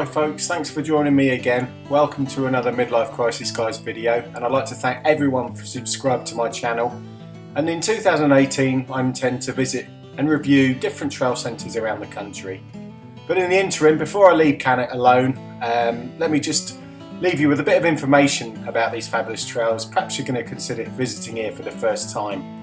Hi folks, thanks for joining me again. Welcome to another Midlife Crisis Guys video, and I'd like to thank everyone for subscribing to my channel. And in 2018 I intend to visit and review different trail centres around the country. But in the interim, before I leave Cannock alone, let me just leave you with a bit of information about these fabulous trails. Perhaps you're going to consider visiting here for the first time.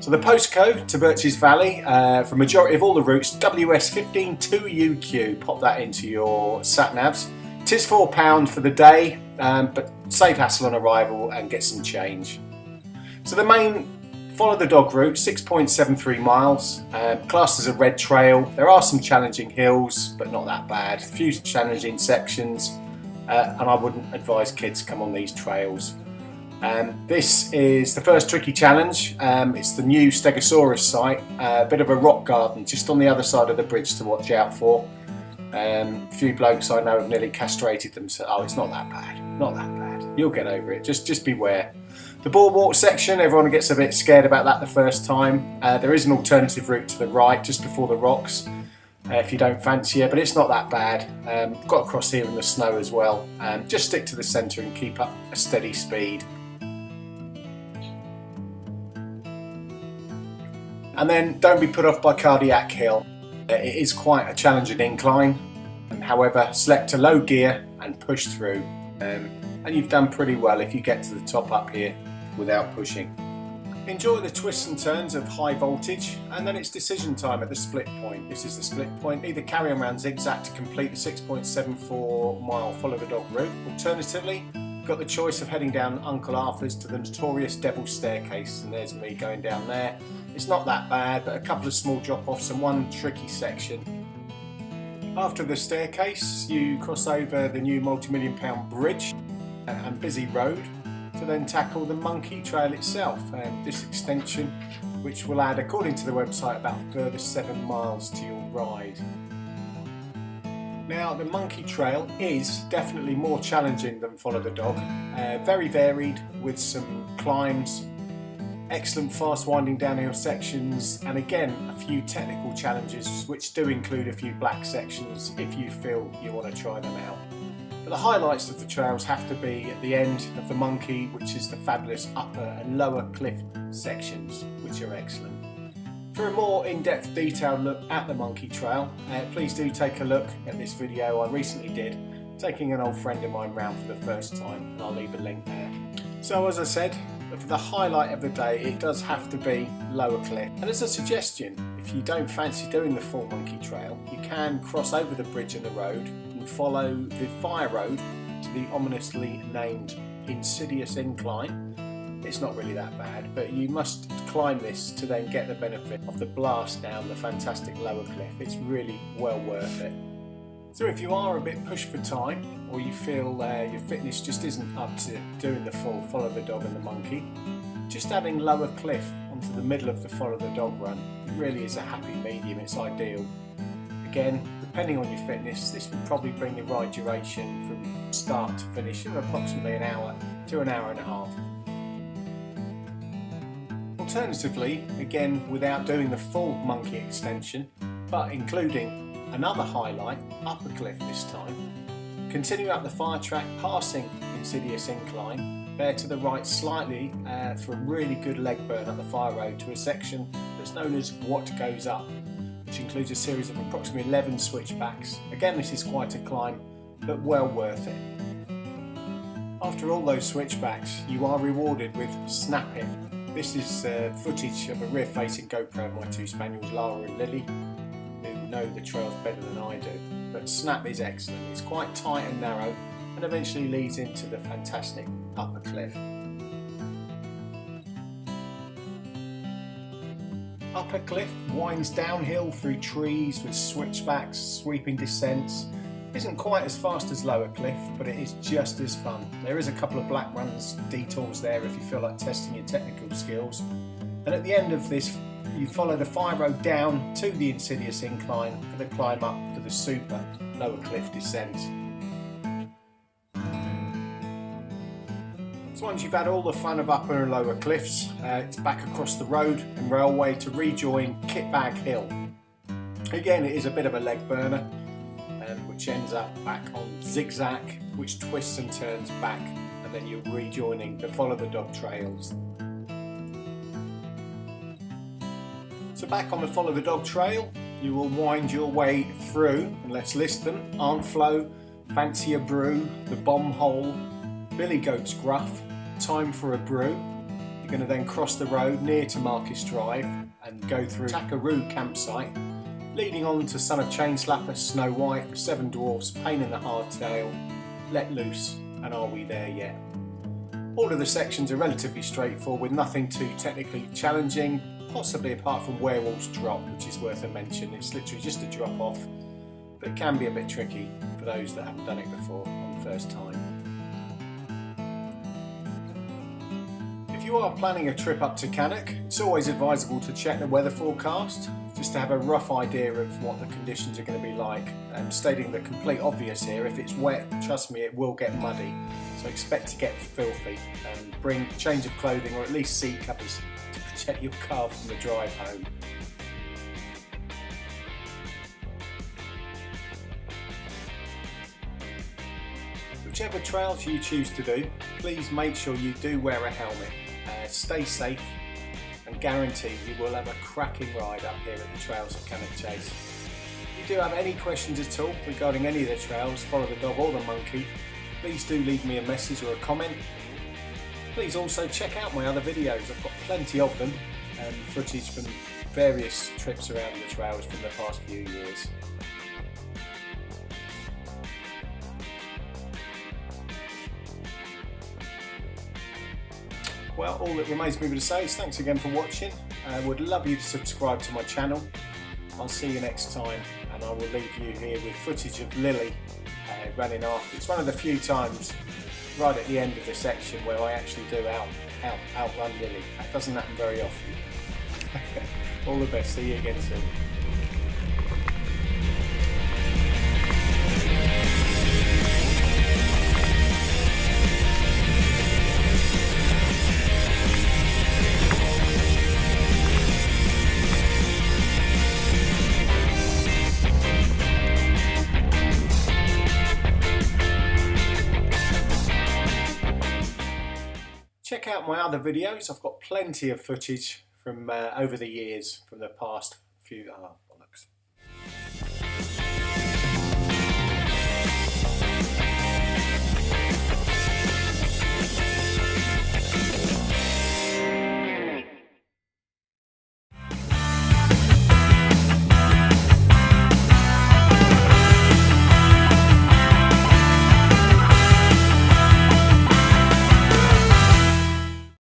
So the postcode to Birches Valley, for majority of all the routes, WS15 2UQ. Pop that into your sat-navs. It is £4 for the day, but save hassle on arrival and get some change. So the main follow the dog route, 6.73 miles, classed as a red trail. There are some challenging hills, but not that bad. A few challenging sections, and I wouldn't advise kids come on these trails. This is the first tricky challenge. It's the new Stegosaurus site, a bit of a rock garden just on the other side of the bridge to watch out for. A few blokes I know have nearly castrated themselves. Oh, it's not that bad, not that bad. You'll get over it, just beware. The boardwalk section, everyone gets a bit scared about that the first time. There is an alternative route to the right, just before the rocks, if you don't fancy it, but it's not that bad. Got across here in the snow as well. Just stick to the centre and keep up a steady speed. And then don't be put off by Cardiac Hill. It is quite a challenging incline. However, select a low gear and push through. And you've done pretty well if you get to the top up here without pushing. Enjoy the twists and turns of high voltage, and then it's decision time at the split point. This is the split point. Either carry on around zigzag to complete the 6.74 mile follow the dog route. Alternatively, you've got the choice of heading down Uncle Arthur's to the notorious Devil's Staircase, and there's me going down there. It's not that bad, but a couple of small drop-offs and one tricky section. After the staircase, you cross over the new multi-million-pound bridge and busy road to then tackle the Monkey Trail itself. This extension, which will add, according to the website, about a further 7 miles to your ride. Now, the Monkey Trail is definitely more challenging than Follow the Dog. Very varied with some climbs, excellent fast winding downhill sections, and again a few technical challenges which do include a few black sections if you feel you want to try them out. But the highlights of the trails have to be at the end of the Monkey, which is the fabulous upper and lower cliff sections, which are excellent. For a more in-depth detailed look at the Monkey Trail, please do take a look at this video I recently did, taking an old friend of mine round for the first time, and I'll leave a link there. So as I said, for the highlight of the day, it does have to be lower cliff. And as a suggestion, if you don't fancy doing the full Monkey Trail, you can cross over the bridge and the road and follow the fire road to the ominously named Insidious Incline. It's not really that bad, but you must climb this to then get the benefit of the blast down the fantastic lower cliff. It's really well worth it. So if you are a bit pushed for time, or you feel your fitness just isn't up to doing the full Follow the Dog and the Monkey, just adding lower cliff onto the middle of the Follow the Dog run really is a happy medium. It's ideal. Again, depending on your fitness, this would probably bring the ride duration from start to finish of approximately an hour to an hour and a half. Alternatively, again without doing the full Monkey extension, but including another highlight, upper cliff this time, continue up the fire track passing Insidious Incline, bear to the right slightly for a really good leg burn up the fire road to a section that's known as What Goes Up, which includes a series of approximately 11 switchbacks. Again, this is quite a climb, but well worth it. After all those switchbacks, you are rewarded with snapping. This is footage of a rear-facing GoPro of my two spaniels, Lara and Lily, who know the trails better than I do. But snap is excellent. It's quite tight and narrow, and eventually leads into the fantastic upper cliff. Upper cliff winds downhill through trees with switchbacks, sweeping descents. Isn't quite as fast as lower cliff, but it is just as fun. There is a couple of black runs, detours there if you feel like testing your technical skills. And at the end of this, you follow the fire road down to the Insidious Incline for the climb up for the super lower cliff descent. So once you've had all the fun of upper and lower cliffs, it's back across the road and railway to rejoin Kitbag Hill. Again, it is a bit of a leg burner, which ends up back on zigzag, which twists and turns back, and then you're rejoining the follow the dog trails. So back on the follow the dog trail, you will wind your way through, and let's list them: Aunt Flo, Fancy a Brew, the Bomb Hole, Billy Goat's Gruff, Time for a Brew. You're going to then cross the road near to Marcus Drive and go through Takaroo campsite, leading on to Son of Chainslapper, Snow White, Seven Dwarfs, Pain in the Hardtail, Let Loose, and Are We There Yet? All of the sections are relatively straightforward, nothing too technically challenging, possibly apart from Werewolf's Drop, which is worth a mention. It's literally just a drop off, but it can be a bit tricky for those that haven't done it before on the first time. If you are planning a trip up to Cannock, it's always advisable to check the weather forecast, just to have a rough idea of what the conditions are going to be like. Stating the complete obvious here, if it's wet, trust me, it will get muddy, so expect to get filthy, and bring a change of clothing or at least seat covers to protect your car from the drive home. Whichever trails you choose to do, please make sure you do wear a helmet. Stay safe, and guarantee you will have a cracking ride up here at the trails of Cannock Chase. If you do have any questions at all regarding any of the trails, follow the dog or the monkey, please do leave me a message or a comment. Please also check out my other videos. I've got plenty of them, and footage from various trips around the trails from the past few years. Well, all that remains me to say is thanks again for watching. I would love you to subscribe to my channel. I'll see you next time, and I will leave you here with footage of Lily running after. It's one of the few times right at the end of the section where I actually do outrun Lily. That doesn't happen very often. All the best, see you again soon. Check out my other videos. I've got plenty of footage from over the years, from the past few bollocks.